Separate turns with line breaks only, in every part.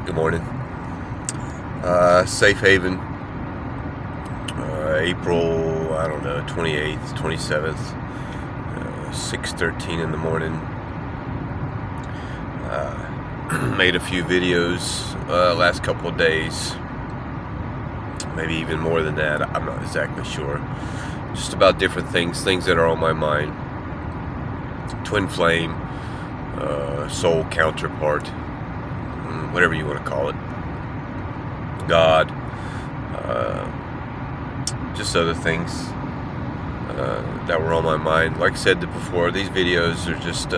Good morning. Safe Haven, April, 28th, 27th, 6:13 in the morning. Made a few videos last couple of days, maybe even more than that. I'm not exactly sure. Just about different things that are on my mind. Twin flame, soul counterpart, whatever you want to call it. God, just other things that were on my mind. Like I said before, these videos are just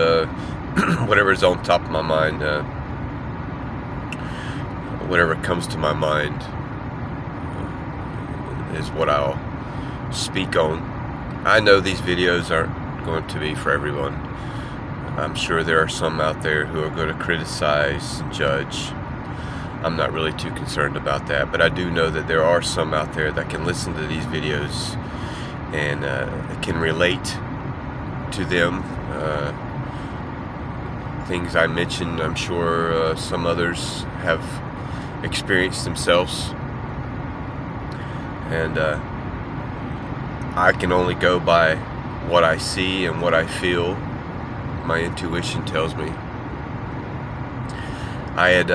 whatever's on top of my mind, whatever comes to my mind is what I'll speak on. I know these videos aren't going to be for everyone. I'm sure there are some out there who are going to criticize and judge. I'm not really too concerned about that, but I do know that there are some out there that can listen to these videos and can relate to them. Things I mentioned, I'm sure some others have experienced themselves, and I can only go by what I see and what I feel. My intuition tells me. I had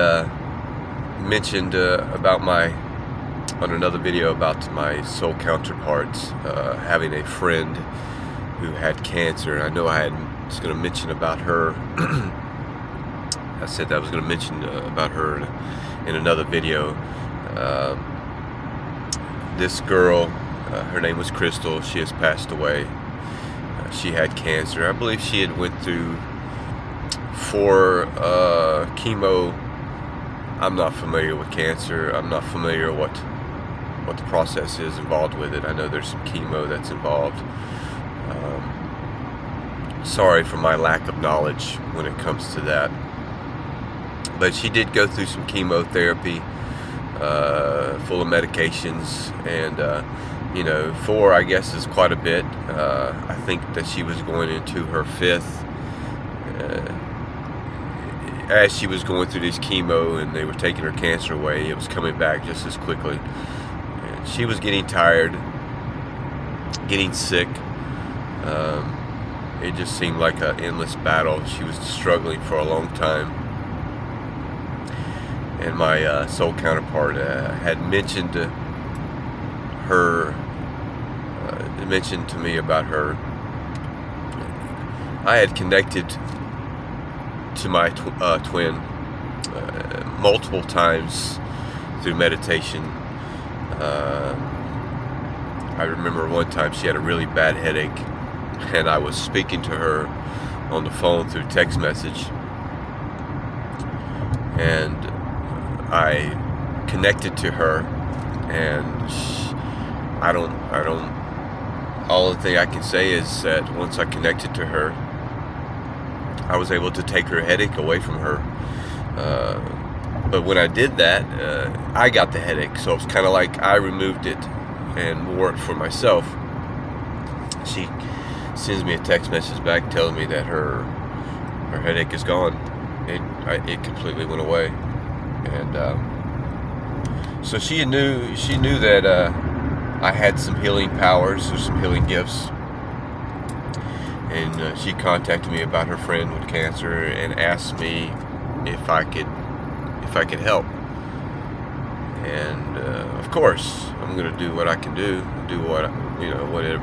mentioned on another video about my soul counterparts having a friend who had cancer. I know I was going to mention about her. I said that I was going to mention about her in another video. This girl, her name was Crystal. She has passed away. She had cancer. I believe she had went through 4 chemo. I'm not familiar with cancer. I'm not familiar what the process is involved with it. I know there's some chemo that's involved. Sorry for my lack of knowledge when it comes to that. But she did go through some chemotherapy, full of medications, and 4, I guess, is quite a bit. I think that she was going into her 5th. As she was going through this chemo and they were taking her cancer away, it was coming back just as quickly. And she was getting tired, getting sick. It just seemed like an endless battle. She was struggling for a long time. And my soul counterpart had mentioned to her, mentioned to me about her. I had connected to my twin multiple times through meditation. I remember one time she had a really bad headache, and I was speaking to her on the phone through text message, and I connected to her, and all the thing I can say is that once I connected to her, I was able to take her headache away from her. But when I did that, I got the headache. So it's kind of like I removed it and wore it for myself. She sends me a text message back telling me that her headache is gone. It completely went away. And so she knew that I had some healing powers or some healing gifts. And she contacted me about her friend with cancer and asked me if I could help. And of course, I'm going to do what I can do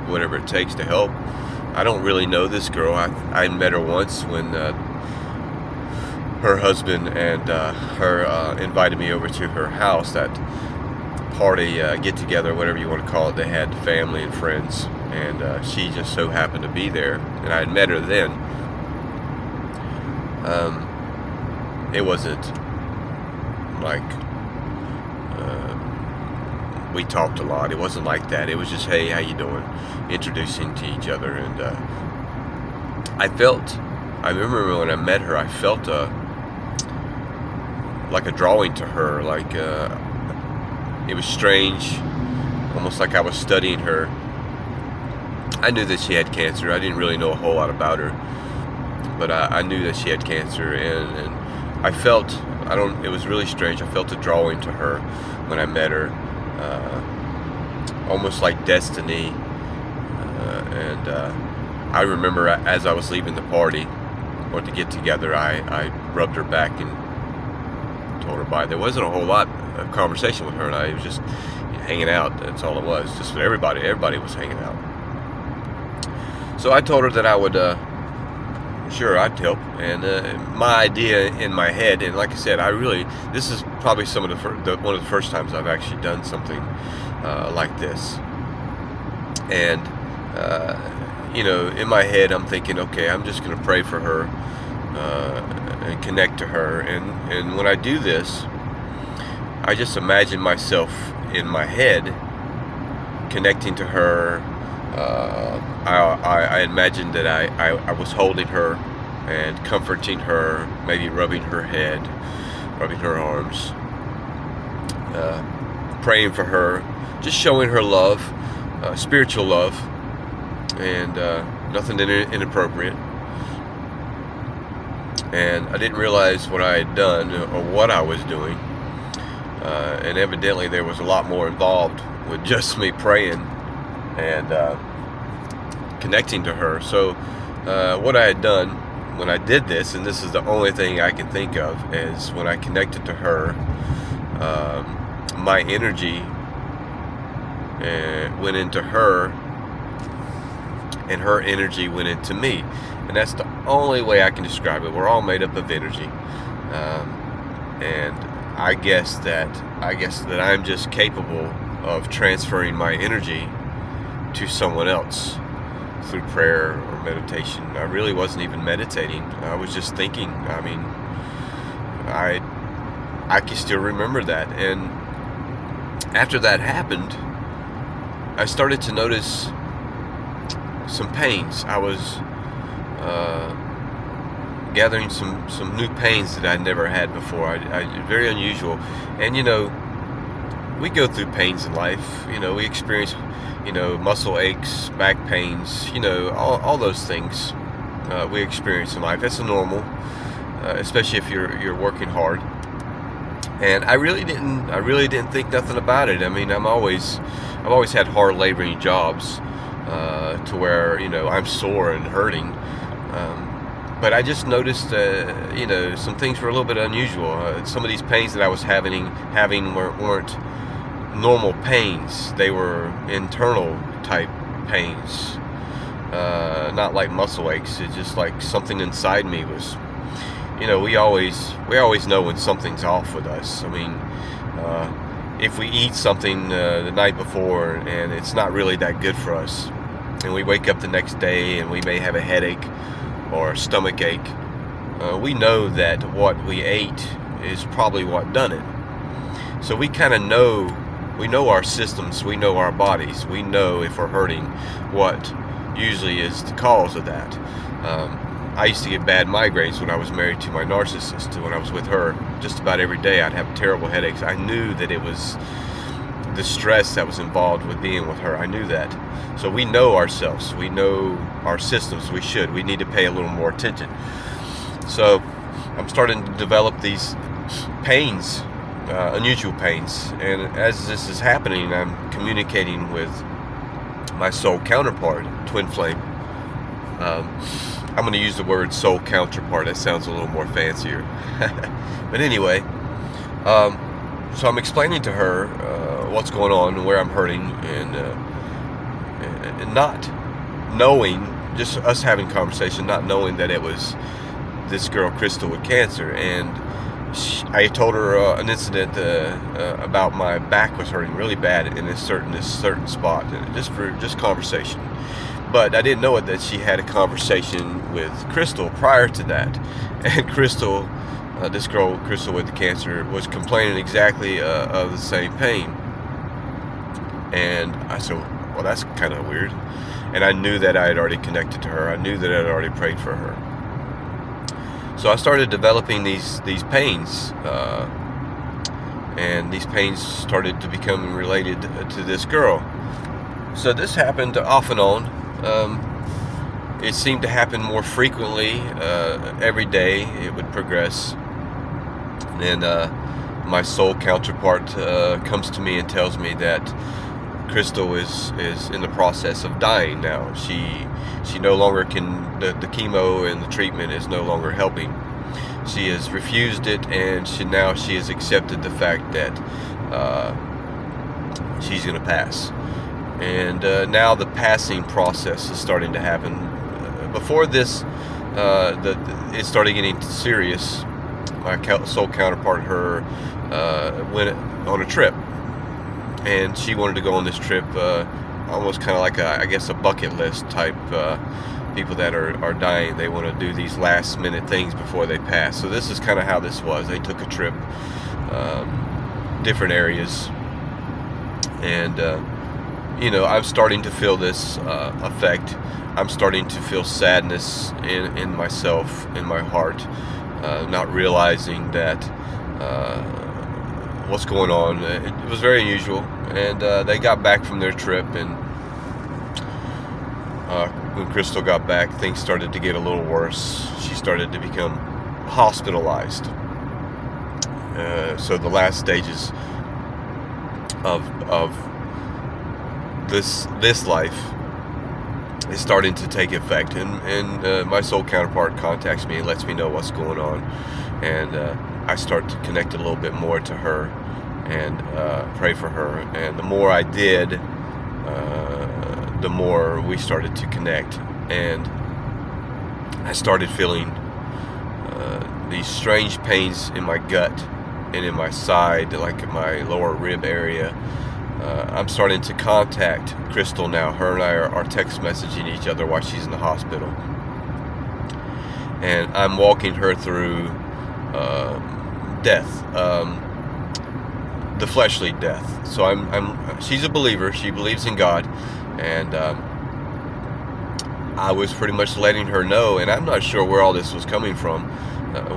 whatever it takes to help. I don't really know this girl. I met her once when her husband and her invited me over to her house. That party, get together, whatever you want to call it. They had family and friends, and she just so happened to be there, and I had met her then. It wasn't like we talked a lot. It wasn't like that. It was just, hey, how you doing? Introducing to each other, and I remember when I met her, I felt like a drawing to her, like it was strange, almost like I was studying her. I knew that she had cancer. I didn't really know a whole lot about her, but I knew that she had cancer, and I felt I don't. It was really strange. I felt a drawing to her when I met her, almost like destiny. And I remember as I was leaving the party, or to get together, I rubbed her back and told her bye. There wasn't a whole lot of conversation with her and I. It was just hanging out. That's all it was. Just everybody was hanging out. So I told her that I would, sure, I'd help. And my idea in my head, and like I said, this is probably one of the first times I've actually done something like this. And in my head, I'm thinking, okay, I'm just going to pray for her and connect to her. And when I do this, I just imagine myself in my head connecting to her. I imagined that I was holding her and comforting her, maybe rubbing her head, rubbing her arms, praying for her, just showing her love, spiritual love, and nothing inappropriate. And I didn't realize what I had done or what I was doing, and evidently there was a lot more involved with just me praying and connecting to her. So what I had done when I did this, and this is the only thing I can think of, is when I connected to her, my energy went into her, and her energy went into me. And that's the only way I can describe it. We're all made up of energy, and I guess that I'm just capable of transferring my energy to someone else through prayer or meditation. I really wasn't even meditating. I was just thinking. I mean, I can still remember that. And after that happened, I started to notice some pains. I was gathering some new pains that I'd never had before. Very unusual. And we go through pains in life. We experience muscle aches, back pains, all those things we experience in life. That's normal, especially if you're working hard. And I really didn't think nothing about it. I mean, I've always had hard laboring jobs, to where I'm sore and hurting. But I just noticed, some things were a little bit unusual. Some of these pains that I was having weren't normal pains. They were internal type pains, not like muscle aches. It's just like something inside me was, we always know when something's off with us. I mean, if we eat something the night before and it's not really that good for us, and we wake up the next day and we may have a headache or a stomach ache, we know that what we ate is probably what done it. So we kind of know. We know our systems, we know our bodies, we know if we're hurting what usually is the cause of that. I used to get bad migraines when I was married to my narcissist. When I was with her, just about every day I'd have terrible headaches. I knew that it was the stress that was involved with being with her. I knew that. So we know ourselves, we know our systems. We need to pay a little more attention. So I'm starting to develop these pains, unusual pains, and as this is happening, I'm communicating with my soul counterpart, twin flame. I'm going to use the word soul counterpart. That sounds a little more fancier. But anyway, so I'm explaining to her what's going on and where I'm hurting, and not knowing, just us having conversation, not knowing that it was this girl Crystal with cancer. And I told her an incident about my back was hurting really bad in this certain spot, just conversation. But I didn't know it that she had a conversation with Crystal prior to that, and Crystal, this girl Crystal with the cancer, was complaining exactly of the same pain. And I said, well, that's kind of weird. And I knew that I had already connected to her. I knew that I had already prayed for her. So I started developing these pains, and these pains started to become related to this girl. So this happened off and on. It seemed to happen more frequently every day. It would progress, And my soul counterpart comes to me and tells me that Crystal is in the process of dying now. She no longer can, the chemo and the treatment is no longer helping. She has refused it, and she has accepted the fact that she's going to pass. And now the passing process is starting to happen. Before this, it started getting serious. My soul counterpart, her, went on a trip, and she wanted to go on this trip, almost kind of like a bucket list type. People that are dying, they want to do these last minute things before they pass. So this is kind of how this was. They took a trip, different areas, and I'm starting to feel this effect. I'm starting to feel sadness in myself, in my heart, not realizing that what's going on. It was very unusual, and they got back from their trip, and when Crystal got back, things started to get a little worse. She started to become hospitalized. So the last stages of this life is starting to take effect, and my soul counterpart contacts me and lets me know what's going on, and I start to connect a little bit more to her and pray for her. And the more I did, the more we started to connect, and I started feeling these strange pains in my gut and in my side, like in my lower rib area. I'm starting to contact Crystal now. Her and I are text messaging each other while she's in the hospital, and I'm walking her through death, the fleshly death. So she's a believer. She believes in God, and I was pretty much letting her know, and I'm not sure where all this was coming from.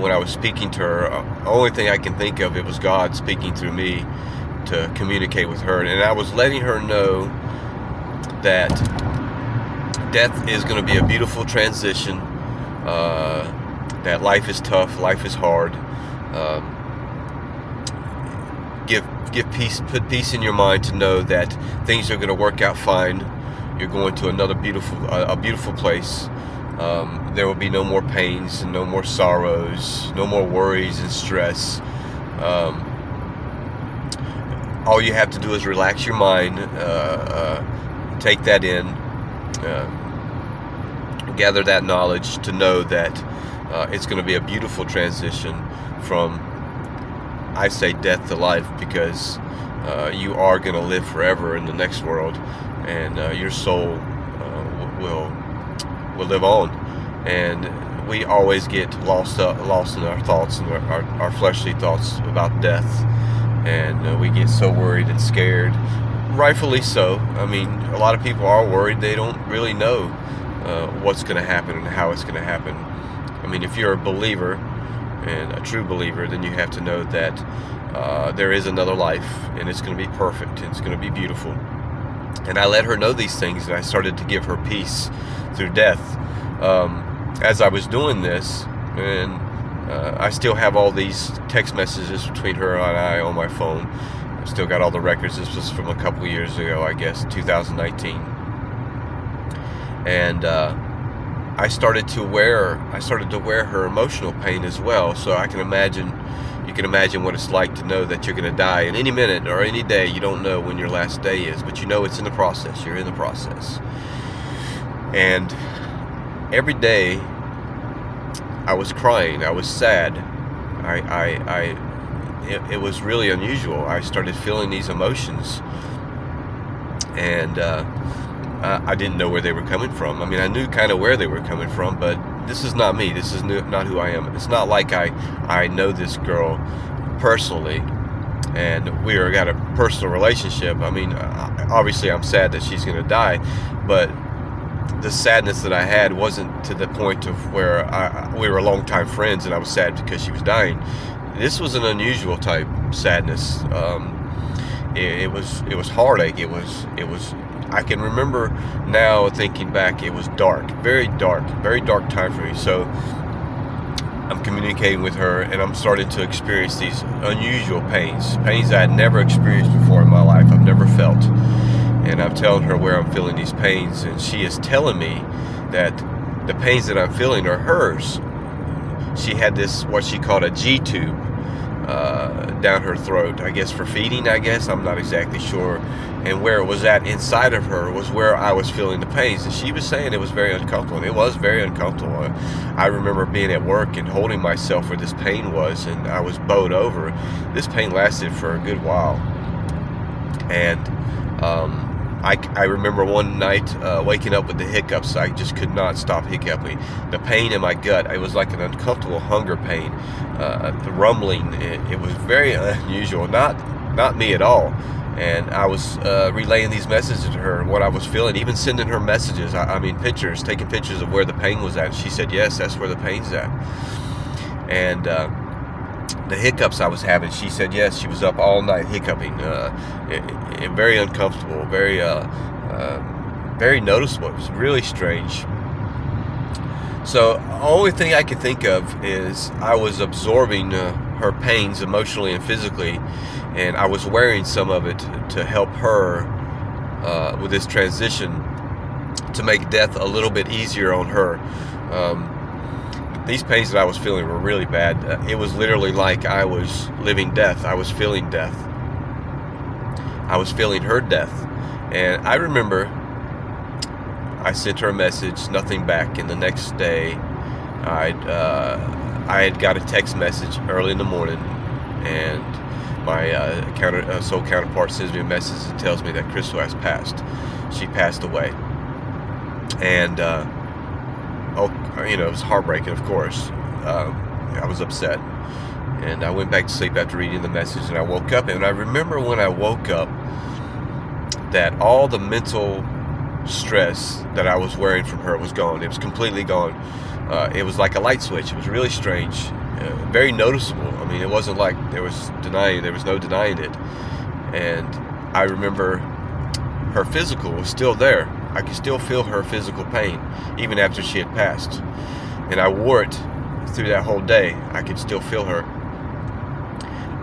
When I was speaking to her, the only thing I can think of, it was God speaking through me to communicate with her. And I was letting her know that death is going to be a beautiful transition, that life is tough, life is hard. Give peace, put peace in your mind to know that things are going to work out fine. You're going to another beautiful place. There will be no more pains and no more sorrows, no more worries and stress. All you have to do is relax your mind, take that in, gather that knowledge to know that it's going to be a beautiful transition from, I say, death to life, because you are going to live forever in the next world, and your soul will live on. And we always get lost in our thoughts and our fleshly thoughts about death, and we get so worried and scared, rightfully so. I mean, a lot of people are worried. They don't really know what's going to happen and how it's going to happen. I mean, if you're a believer and a true believer, then you have to know that there is another life, and it's going to be perfect, and it's going to be beautiful. And I let her know these things, and I started to give her peace through death. As I was doing this, and I still have all these text messages between her and I on my phone. I still got all the records. This was from a couple years ago, I guess, 2019. And I started to wear her emotional pain as well. So you can imagine what it's like to know that you're going to die in any minute or any day. You don't know when your last day is, but you know it's in the process. You're in the process. And every day I was crying. I was sad. It was really unusual. I started feeling these emotions, and I didn't know where they were coming from. I mean, I knew kind of where they were coming from, but this is not me. This is not who I am. It's not like I know this girl personally, and we got a personal relationship. I mean, obviously I'm sad that she's going to die, but the sadness that I had wasn't to the point of where we were longtime friends and I was sad because she was dying. This was an unusual type sadness. It was heartache. It was. I can remember now, thinking back, it was dark, very dark time for me. So I'm communicating with her, and I'm starting to experience these unusual pains I had never experienced before in my life. I've never felt. And I'm telling her where I'm feeling these pains, and she is telling me that the pains that I'm feeling are hers. She had this, what she called a G tube down her throat, I guess for feeding, I'm not exactly sure. And where it was at inside of her was where I was feeling the pains. And she was saying it was very uncomfortable, and it was very uncomfortable. I remember being at work and holding myself where this pain was, and I was bowed over. This pain lasted for a good while. And I remember one night waking up with the hiccups. I just could not stop hiccuping. The pain in my gut, it was like an uncomfortable hunger pain. The rumbling, it was very unusual. Not me at all. And I was relaying these messages to her, what I was feeling, even sending her messages, pictures, taking pictures of where the pain was at. She said, yes, that's where the pain's at. And the hiccups I was having, she said, yes, she was up all night hiccuping. Very uncomfortable, very noticeable. It was really strange. So the only thing I could think of is I was absorbing her pains emotionally and physically, and I was wearing some of it to help her with this transition, to make death a little bit easier on her. These pains that I was feeling were really bad. It was literally like I was living death. I was feeling death. I was feeling her death. And I remember I sent her a message, nothing back. And the next day, I had got a text message early in the morning, and my soul counterpart sends me a message and tells me that Crystal has passed. She passed away. And it was heartbreaking, of course. I was upset, and I went back to sleep after reading the message, and I woke up, and I remember when I woke up that all the mental stress that I was wearing from her was gone. It was completely gone. It was like a light switch. It was really strange, very noticeable. It wasn't like there was no denying it. And I remember her physical was still there. I could still feel her physical pain even after she had passed. And I wore it through that whole day. I could still feel her.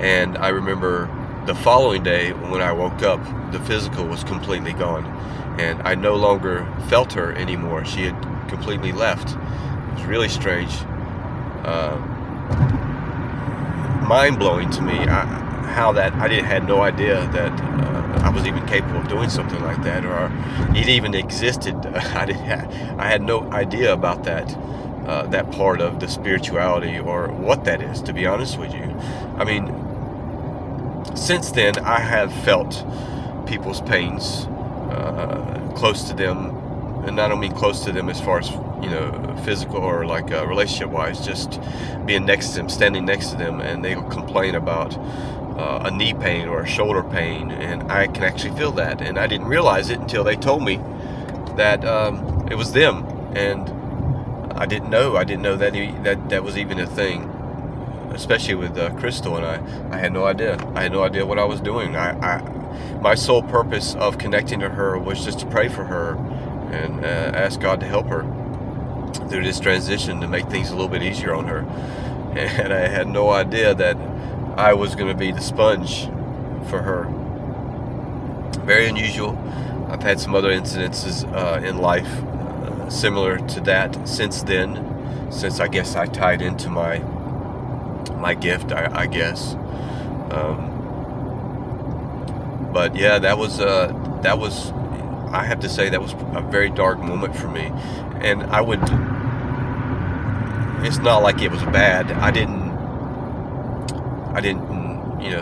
And I remember the following day when I woke up, the physical was completely gone. And I no longer felt her anymore. She had completely left. It was really strange. Mind-blowing to me how that I had no idea that I was even capable of doing something like that, or it even existed. I had no idea about that part of the spirituality, or what that is, to be honest with you. Since then, I have felt people's pains close to them, and I don't mean close to them as far as physical or like relationship wise, just being next to them, standing next to them, and they'll complain about a knee pain or a shoulder pain, and I can actually feel that, and I didn't realize it until they told me that it was them. And I didn't know that was even a thing, especially with Crystal. And I had no idea what I was doing. My sole purpose of connecting to her was just to pray for her and ask God to help her through this transition, to make things a little bit easier on her. And I had no idea that I was going to be the sponge for her. Very unusual. I've had some other incidences in life similar to that since then, since I guess I tied into my gift, I guess. But yeah, that was I have to say that was a very dark moment for me. And it's not like it was bad. I didn't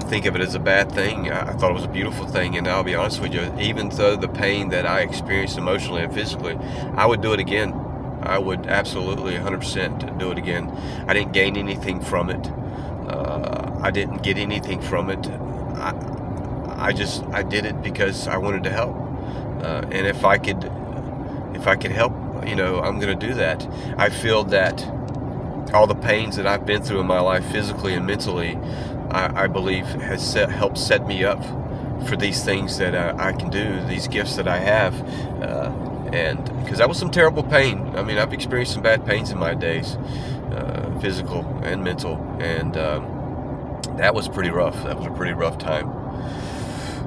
think of it as a bad thing. I thought it was a beautiful thing. And I'll be honest with you, even though the pain that I experienced emotionally and physically, I would do it again. I would absolutely 100% do it again. I didn't gain anything from it. I didn't get anything from it. I did it because I wanted to help. And if I could help, I'm going to do that. I feel that all the pains that I've been through in my life, physically and mentally, I believe has helped set me up for these things that I can do, these gifts that I have. And because that was some terrible pain. I mean, I've experienced some bad pains in my days, physical and mental, and that was pretty rough. That was a pretty rough time.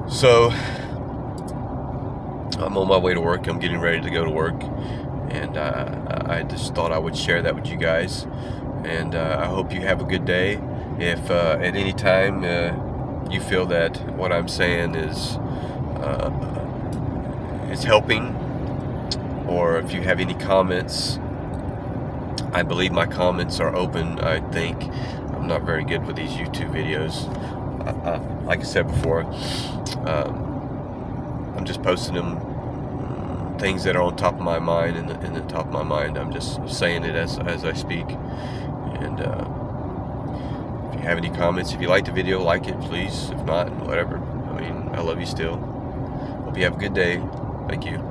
So I'm on my way to work. I'm getting ready to go to work, and I just thought I would share that with you guys. And I hope you have a good day. If at any time you feel that what I'm saying is helping, or if you have any comments, I believe my comments are open. I think I'm not very good with these YouTube videos. Like I said before, I'm just posting them, things that are on top of my mind, in the top of my mind. I'm just saying it as I speak. And if you have any comments, if you like the video, like it, please. If not, whatever. I mean, I love you still. Hope you have a good day. Thank you.